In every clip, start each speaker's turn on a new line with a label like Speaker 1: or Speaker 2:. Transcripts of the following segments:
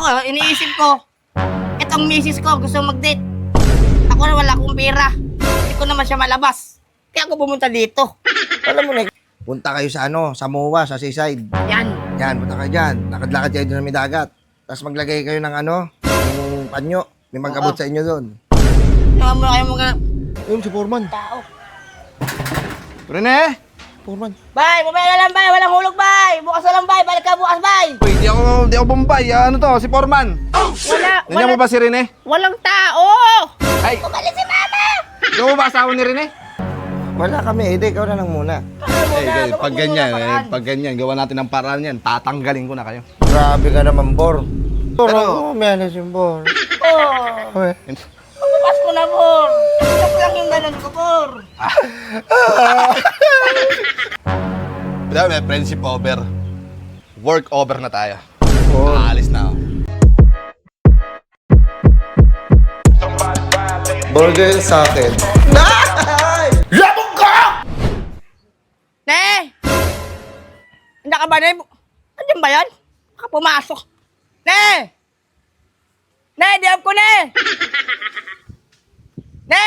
Speaker 1: Ako, iniisip ko, itong misis ko gusto mag-date. Ako na wala akong pera. Hindi ko naman siya malabas. Kaya ako pumunta dito.
Speaker 2: Alam mo na, punta kayo sa sa MOA, sa seaside.
Speaker 1: Yan.
Speaker 2: Yan, punta kayo dyan. Lakad-lakad kayo doon na may dagat. Tapos maglagay kayo ng yung panyo. May mag-abot sa inyo doon.
Speaker 1: Naman mo na kayo mga
Speaker 2: Yun, si Foreman.
Speaker 1: tao.
Speaker 3: Rene!
Speaker 2: Foreman.
Speaker 1: Bay, mamaya na lang, bay. Walang hulog, bay. Bukas na lang, bay. Balik ka bukas, bay.
Speaker 3: Uy, di ako bombay. Ano to? Si Foreman. Nandiyan mo ba si Rene?
Speaker 1: Walang tao.
Speaker 3: Ay,
Speaker 1: Umalis si mama.
Speaker 3: ikaw mo ba asawa ni Rene?
Speaker 2: Wala kami, ikaw na lang muna.
Speaker 3: Pag ganyan, gawa natin ng paraan yan. Tatanggalin ko na kayo.
Speaker 2: Grabe ka naman, Bor.
Speaker 3: Pero-
Speaker 2: may alas yung Bor.
Speaker 1: Oh.
Speaker 2: Uy.
Speaker 1: Bukas ko na, Bor. Stop lang yung ganun ko, Bor.
Speaker 3: Pero may friendship over. Work over na tayo.
Speaker 2: Oh.
Speaker 3: Aalis na ako.
Speaker 2: Burger sa akin.
Speaker 1: Ne! Hindi ka ba, Ne? Andiyan ba yan? Baka pumasok. Ne! Ne, diyan ko, Ne! Ne!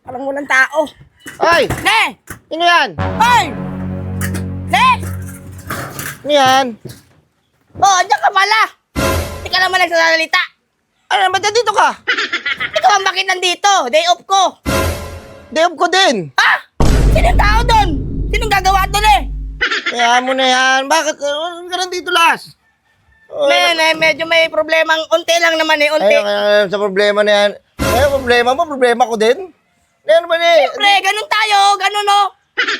Speaker 1: Parang walang tao.
Speaker 2: Ay!
Speaker 1: Ne!
Speaker 2: Ano yan?
Speaker 1: Hoy! Ne!
Speaker 2: Ano yan?
Speaker 1: Oh, andiyan ka pala. Hindi ka naman nagsasalita.
Speaker 2: Ano, ba't dito ka?
Speaker 1: Ikaw ang bakit nandito? Day off ko.
Speaker 2: Day off ko din.
Speaker 1: Ha? Sinong tao doon? Sinong gagawa doon, eh?
Speaker 2: Kaya mo na yan. Bakit? Ano ka nandito, Las?
Speaker 1: Ne, medyo may problemang unti lang naman, eh. Unti.
Speaker 2: Ay, sa problema na yan. Ay, problema mo, problema ko din. Ano ba ni?
Speaker 1: Pre, ganun tayo. Ganun, oh.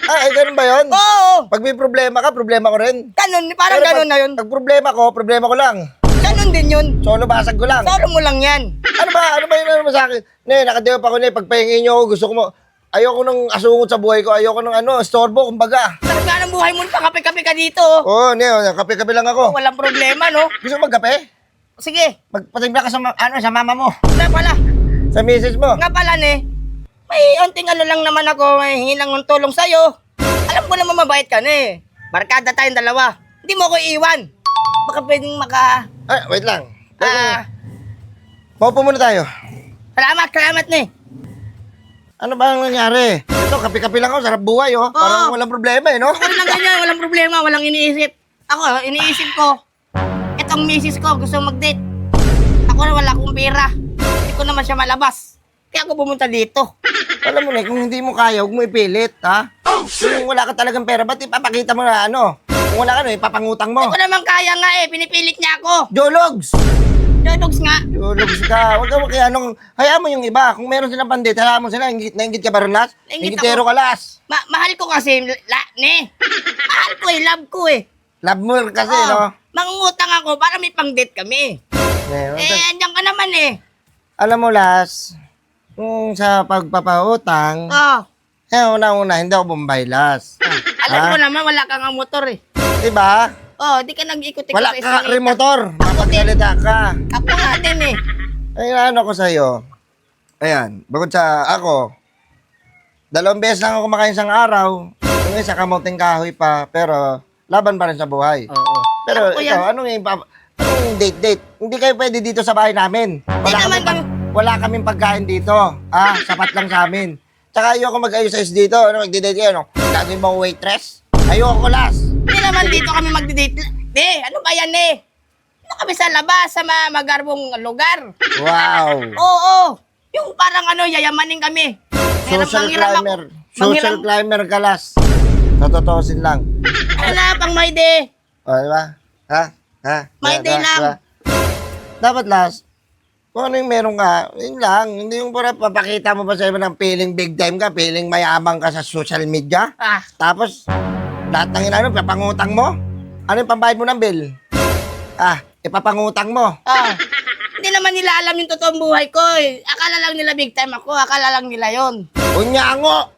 Speaker 2: Ay, ganun ba yun?
Speaker 1: Oo.
Speaker 2: Pag may problema ka, problema ko rin.
Speaker 1: Ganun, parang
Speaker 2: Pero
Speaker 1: ganun na yun.
Speaker 2: Pag problema ko lang.
Speaker 1: Ganun din yun.
Speaker 2: Solo basag ko lang.
Speaker 1: Solo mo lang yan.
Speaker 2: Ano ba yun naman sa akin? Nakadewa pa ko pagpahingin nyo ako, gusto ko mo, ayoko nang asungot sa buhay ko, ayoko nang estorbo, kumbaga.
Speaker 1: Sarap nga ng buhay mo, pakape-kape ka dito.
Speaker 2: Oo, kape-kape lang ako.
Speaker 1: Walang problema, no?
Speaker 2: Gusto mo magkape?
Speaker 1: Sige,
Speaker 2: Magpatimpla ka sa mama mo,
Speaker 1: nga pala.
Speaker 2: sa misis mo.
Speaker 1: Nga pala, ne. May unting lang naman ako, may hingi ng tulong sa'yo. Alam ko naman mabait ka, ne. Barkada tayong dalawa. Hindi mo ako iiwan. Baka pwedeng
Speaker 2: Ay, wait lang.
Speaker 1: Ah,
Speaker 2: Maupo muna tayo.
Speaker 1: salamat, ne.
Speaker 2: Ano ba ang nangyari? Ito, kape-kape lang ako, sarap buhay, oh. Parang walang problema, no?
Speaker 1: Ako rin lang ganyan, walang problema, walang iniisip. Ako, iniisip ko, itong misis ko gusto mag-date. Ako na wala akong pera. Hindi ko naman siya malabas. Kaya ako pumunta dito.
Speaker 2: Alam mo na, kung hindi mo kaya, huwag mo ipilit, ha? Kung wala ka talagang pera, ba't ipapakita mo na Kung wala ka ipapangutang mo.
Speaker 1: Hindi ko naman kaya nga eh, pinipilit niya ako.
Speaker 2: Jologs!
Speaker 1: Dodogs nga.
Speaker 2: Jologs ka. Huwag ka kaya hayaan mo yung iba. Kung meron silang pandit, hayaan mo sila. Nainggit ka ba rin, Las?
Speaker 1: Nainggit
Speaker 2: Inggitero ka, Las.
Speaker 1: Mahal ko kasi, ne. Mahal ko eh, love ko eh.
Speaker 2: Love mo kasi,
Speaker 1: Oo,
Speaker 2: no?
Speaker 1: mangungutang ako para may pang-date kami. Andiyan ka naman eh.
Speaker 2: Alam mo, Las, kung sa pagpapautang,
Speaker 1: Oh,
Speaker 2: una-una, hindi ako Bombay, Las.
Speaker 1: alam ko naman, wala kang motor eh.
Speaker 2: Diba?
Speaker 1: Oh, di ka nag-ikot-ikot
Speaker 2: Wala
Speaker 1: sa
Speaker 2: ka
Speaker 1: eskalita.
Speaker 2: remotor. Mapagsalita ka.
Speaker 1: Ako nga din eh.
Speaker 2: Ay, ano ko sa'yo? Ayan, bukod sa ako, 2 beses lang ako kumakain isang araw. Yung isa kamuting kahoy pa, pero laban pa rin sa buhay.
Speaker 1: Oo.
Speaker 2: Pero
Speaker 1: Ako
Speaker 2: ikaw, anong date? Hindi kayo pwede dito sa bahay namin.
Speaker 1: naman kami-
Speaker 2: Wala kaming pagkain dito. Sapat lang sa amin. Tsaka ayoko mag-ayos-ayos dito. Magdi-date kayo, gagawin mo waitress? Ayoko, Las.
Speaker 1: Hindi naman dito kami magdi-date. Ano ba yan eh? Ano kami sa labas, sa magarbong lugar.
Speaker 2: Wow.
Speaker 1: Oo. Yung parang yayamanin kami.
Speaker 2: Social
Speaker 1: Manghiram
Speaker 2: climber.
Speaker 1: ako.
Speaker 2: Social climber ka, Las. Sa totoosin lang.
Speaker 1: Ano na, pang my day.
Speaker 2: O, diba? Ha?
Speaker 1: May day lang.
Speaker 2: Dapat, Las, kung ano yung meron ka, yun lang. Hindi yung para papakita mo pa sa iba ng feeling big time ka, feeling mayabang ka sa social media. Tapos, lahat ng papangutang mo. Ano yung pambayad mo ng bill? Ipapangutang mo.
Speaker 1: Hindi naman nila alam yung totoong buhay ko eh. Akala lang nila big time ako. Akala lang nila yon.
Speaker 2: Unyango!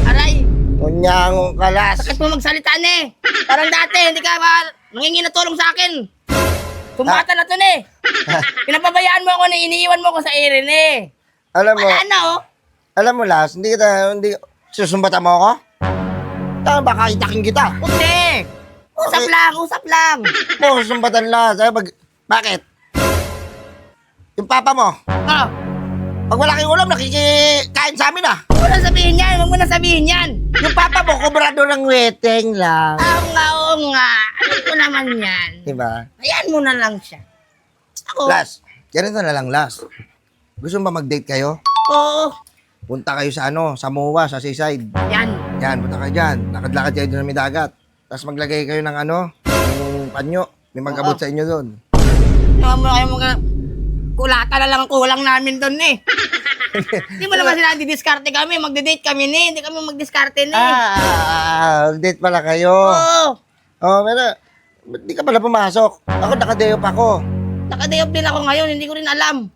Speaker 1: Aray,
Speaker 2: Unyango ka, Las.
Speaker 1: sakit mo magsalita eh. Parang dati, hindi ka mangingi na tulong sa akin. Kumbata na to eh. Pinapabayaan mo ako na iniiwan mo ako sa Erin eh.
Speaker 2: Alam mo,
Speaker 1: Wala na oh.
Speaker 2: alam mo, Las, susumbatan mo ako? Tama ba, kaitakin kita?
Speaker 1: Hindi. Usap lang, usap lang.
Speaker 2: Mo, sumbatan lang. Bakit? Yung papa mo,
Speaker 1: Oh,
Speaker 2: pag wala kang ulam, nakikikain sa amin ah.
Speaker 1: huwag mo na sabihin yan, huwag mo na sabihin yan.
Speaker 2: Yung papa mo, kubrado ng weteng lang.
Speaker 1: Oo nga. Alam ko naman yan.
Speaker 2: Diba?
Speaker 1: Ayan mo na lang siya. Ako,
Speaker 2: Last, ganito na lang last. Gusto mo ba mag-date kayo?
Speaker 1: oo.
Speaker 2: Punta kayo sa sa MOA, sa seaside.
Speaker 1: Yan.
Speaker 2: Yan, punta kayo dyan. Lakad-lakad kayo doon na may dagat. Tapos maglagay kayo ng yung panyo. May magkabot sa inyo doon.
Speaker 1: Naman mo kayo mga kulata na lang ang kulang namin doon eh. Hindi mo naman sila didiskarte kami, magde-date kami ni, hindi kami magdiskarte ni.
Speaker 2: Date pala kayo.
Speaker 1: Oo.
Speaker 2: Pero, ba't di ka pala pumasok? Ako, nakaday off ako.
Speaker 1: Naka-day off din ako ngayon, hindi ko rin alam.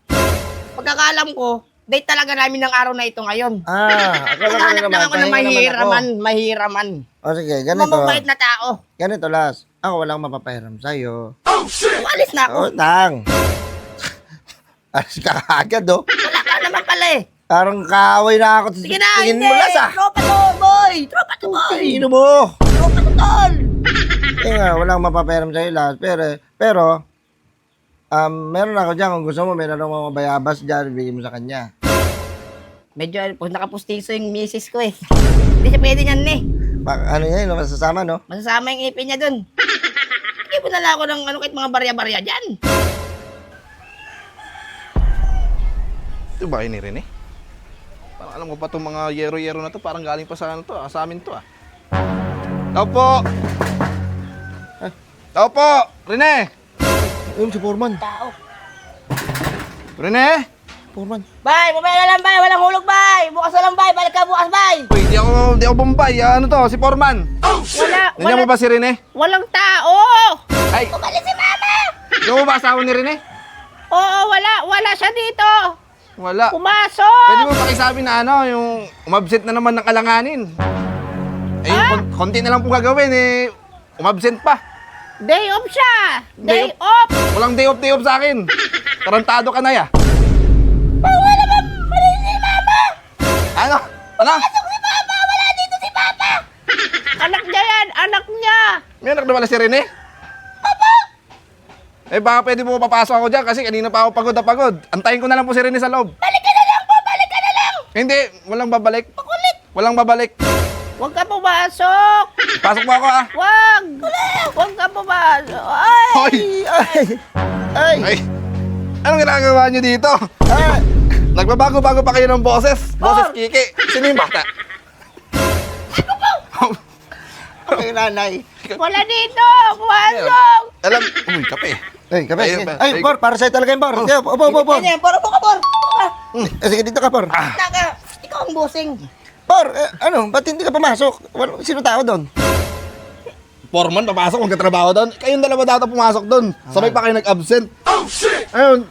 Speaker 1: Pagkakaalam ko, date talaga namin ng araw na ito ngayon.
Speaker 2: Ako lang
Speaker 1: Naghanap lang ako ng
Speaker 2: pahinga naman
Speaker 1: mahiraman.
Speaker 2: O sige, ganito.
Speaker 1: Mamabait na tao.
Speaker 2: Ganito, Las. Ako walang mapapahiram sa'yo.
Speaker 1: Umalis na ako.
Speaker 2: Tang. Alis ka agad, oh.
Speaker 1: Wala ka naman pala eh.
Speaker 2: Parang kaaway na ako.
Speaker 1: Sige na,
Speaker 2: Tingin
Speaker 1: hindi.
Speaker 2: mo, Las, ah.
Speaker 1: Tropa to, boy. Tropa to, boy.
Speaker 2: Tingin mo.
Speaker 1: Tropa to, tol.
Speaker 2: Nga, walang mapapahiram sa'yo, Las. Pero, meron ako dyan. Kung gusto mo, meron akong mga bayabas dyan. Bigyan mo sa kanya.
Speaker 1: Medyo nakapustiso yung misis ko eh. Hindi siya pwede niyan eh.
Speaker 2: Ano yan, masasama, no?
Speaker 1: Masasama yung ipin niya dun. Bigyan mo na lang ako ng kahit mga barya-barya dyan.
Speaker 3: Ito bahay ni Rene? Parang alam ko pa itong mga yero-yero na to. Parang galing pa sa sa amin to ah. Tao po! Tao po! Rene!
Speaker 2: Ayun, si Foreman.
Speaker 1: Tao.
Speaker 2: Foreman.
Speaker 1: Bay, mamaya na lang, bay. Walang hulog, bay. Bukas na lang, bay. Balik ka bukas, bay.
Speaker 3: Uy, di ako bombay. Ano to? Si Foreman. Nandiyan mo ba si Rene?
Speaker 1: Walang tao.
Speaker 3: Ay!
Speaker 1: Balik si mama.
Speaker 3: Di mo ba asawa ni Rene?
Speaker 1: Oo, wala siya dito.
Speaker 3: Wala.
Speaker 1: Pumasok.
Speaker 3: Pwede mo pakisabi na yung umabsent na naman ng alanganin. Eh, yung konti na lang po gagawin eh. Umabsent pa.
Speaker 1: Day off siya.
Speaker 3: Day
Speaker 1: Day off.
Speaker 3: Walang day off sa akin. Tarantado ka na ya.
Speaker 1: Wala naman. Mali si mama.
Speaker 3: Ano? Ano?
Speaker 1: Si mama. Wala dito si papa. Anak niya yan. Anak niya.
Speaker 3: May anak na wala si Rene? Papa! Eh baka pwede mo papasok ako dyan kasi kanina pa ako pagod na pagod. Antayin ko na lang po si Rene sa loob.
Speaker 1: Balik ka na lang po. Balik ka na lang.
Speaker 3: Hindi, walang babalik.
Speaker 1: Makulit.
Speaker 3: Walang babalik.
Speaker 1: Huwag ka pumasok.
Speaker 3: Pasok mo ako ah.
Speaker 1: Huwag. Huwag ka pumasok. Ay.
Speaker 3: Hoy!
Speaker 2: Ay!
Speaker 3: Ay! Anong ginagawa niyo dito?
Speaker 2: Ah!
Speaker 3: Nagbabago-bago pa kayo ng boses. Boses Kiki. Sino yung bata?
Speaker 2: Ay, nanay.
Speaker 1: Wala dito. Pumasok.
Speaker 3: Alam, uy, kape.
Speaker 2: Ay, kape.
Speaker 3: Ay,
Speaker 2: Sige.
Speaker 3: ba-
Speaker 2: Ay,
Speaker 3: ay-
Speaker 2: Por, para sa'yo talaga yung Por. Sige, Opo.
Speaker 1: Ganyan. Poro po ka, Por.
Speaker 2: Sige, dito ka, Por.
Speaker 1: Taka. Ikaw ang busing.
Speaker 2: Por, ba't hindi ka pumasok? Sino tao doon?
Speaker 3: Foreman, papasok, magkatrabaho doon. Kayong dalawa dapat pumasok doon. Sabay pa kayo nag-absent. Oh, shit! Ayun,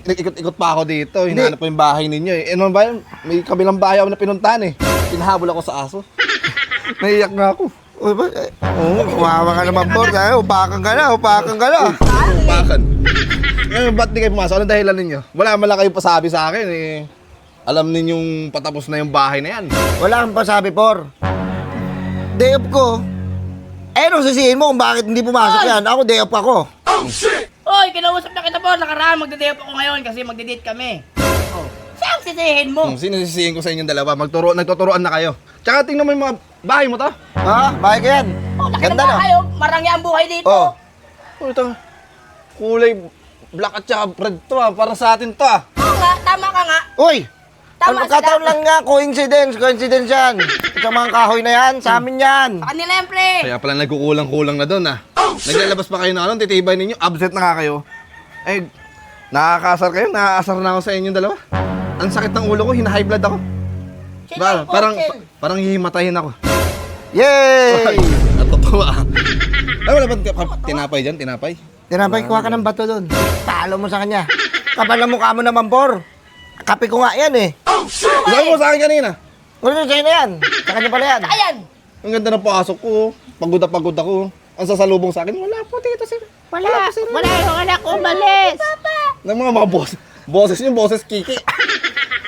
Speaker 3: nag-ikot-ikot pa ako dito. Hinahanap ko yung bahay ninyo eh. Ano ba yun? May kabilang bahay ako na pinuntahan eh. Pinahabol ako sa aso. Naiyak nga ako.
Speaker 2: Uy, ba? Kumawa ka naman, Por. Upakan ka na.
Speaker 3: Upakan. Ngayon, ba't di kayo pumasok? Anong dahilan ninyo? Wala man lang kayo pasabi sa akin eh. Alam ninyong patapos na yung bahay na yan.
Speaker 2: Wala kang pasabi, Por. Day off ko. Anong sisihin mo kung bakit hindi pumasok yan? Ako, day off ako.
Speaker 1: Oy, kinausap na kita, Por. Nakaraan, magde-day off ako ngayon kasi magde-date kami. Oh. Saan sisihin mo?
Speaker 3: Sino sisihin ko sa inyong dalawa? Nagtuturoan na kayo. Tsaka tingnan mo yung mga bahay mo to.
Speaker 2: Ha? Bakit ka yan?
Speaker 1: Oh, laki ng
Speaker 2: Ganda na.
Speaker 1: bahay, oh. Marangya ang buhay dito.
Speaker 2: Oh.
Speaker 3: Oh, ito. Kulay black at saka red to ah. Para sa atin to ah.
Speaker 1: Oo nga, tama ka nga.
Speaker 2: Uy!
Speaker 1: Tama
Speaker 2: Ang magkataon
Speaker 1: sila.
Speaker 2: lang nga, coincidence yan. Ito mga kahoy na yan, sa amin yan.
Speaker 1: Sa kanila yan, pre.
Speaker 3: Kaya pala nagkukulang-kulang na doon ah. Naglalabas pa kayo na ano, titibay ninyo. Absent na nga kayo. Eh, nakakasar kayo. Nakakasar na ako sa inyong dalawa. Ang sakit ng ulo ko, hina-high blood ako.
Speaker 1: Chill
Speaker 3: Ba,
Speaker 1: lang,
Speaker 3: parang,
Speaker 1: chill.
Speaker 3: parang hihimatayin ako.
Speaker 2: Yay!
Speaker 3: Natutuwa ah. Ay, wala ba tinapay dyan? Tinapay?
Speaker 2: Tinapay, kuha ka ng bato doon. Talo mo sa kanya. Kapal na mukha mo naman, Por. Kape ko nga yan eh.
Speaker 3: Sabi mo sa akin kanina.
Speaker 2: Wala sa'yo na yan. Sa kanya pala yan.
Speaker 1: Ayan.
Speaker 3: Ang ganda ng pasok ko. Pagod na pagod ako. Ang sasalubong sa akin, wala po dito sir.
Speaker 1: Wala yung anak ko, umalis.
Speaker 3: Ng mga boses yung boses Kiki.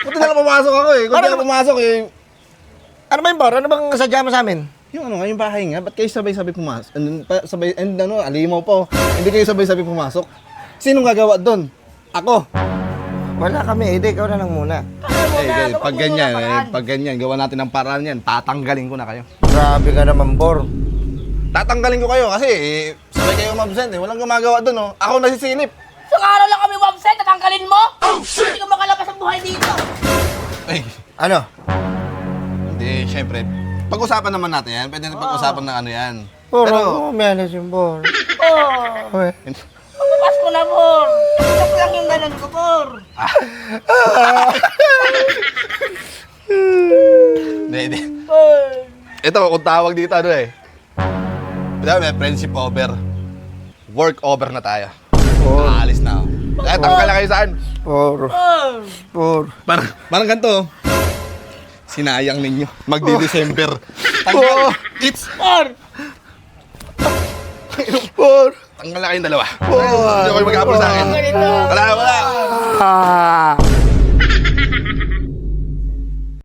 Speaker 3: Buti na lang pumasok ako eh. Kung di ako pumasok eh,
Speaker 2: Ano ba yun, Por? Ano bang sadya mo sa amin?
Speaker 3: Yung ano nga, yung bahay nga, ba't kayo sabay-sabay pumasok? Alimaw po. Hindi kayo sabay-sabay pumasok. Sinong gagawa doon? Ako.
Speaker 2: Wala kami, edi ikaw na lang muna.
Speaker 3: Pag ganyan, gawa natin ng paraan yan, tatanggalin ko na kayo.
Speaker 2: Grabe ka naman, Bor.
Speaker 3: Tatanggalin ko kayo kasi sabay kayo umabsent eh. Walang gumagawa doon oh. Ako nasisilip.
Speaker 1: Isang araw lang kami website, tatanggalin mo? Hindi ka makalabas ang buhay dito.
Speaker 3: Ay,
Speaker 2: Ano?
Speaker 3: hindi, syempre. Pag-usapan naman natin yan. Pwede na pag-usapan ng ano yan.
Speaker 2: Bor,
Speaker 3: Pero,
Speaker 2: ako umialis yung Bor.
Speaker 1: Oh,
Speaker 2: Uy.
Speaker 1: pagpapas ko na, Bor. Joke lang yung ganun ko, Bor.
Speaker 3: hindi.
Speaker 1: Bor.
Speaker 3: Ito, kung tawag dito ano eh. Diba, may friendship over. Work over na tayo.
Speaker 2: Bor.
Speaker 3: Aalis na ako. Eh, tanggal na kayo saan?
Speaker 2: Bor.
Speaker 1: Bor.
Speaker 2: Bor.
Speaker 3: Parang ganito. Sinayang ninyo. Magdi-December. Tanggal. It's
Speaker 1: Bor.
Speaker 2: Bor.
Speaker 3: Tanggal na kayong dalawa. Hindi ko kayo mag-apple sa akin.
Speaker 1: Ganito.
Speaker 3: Wala.
Speaker 2: Ah.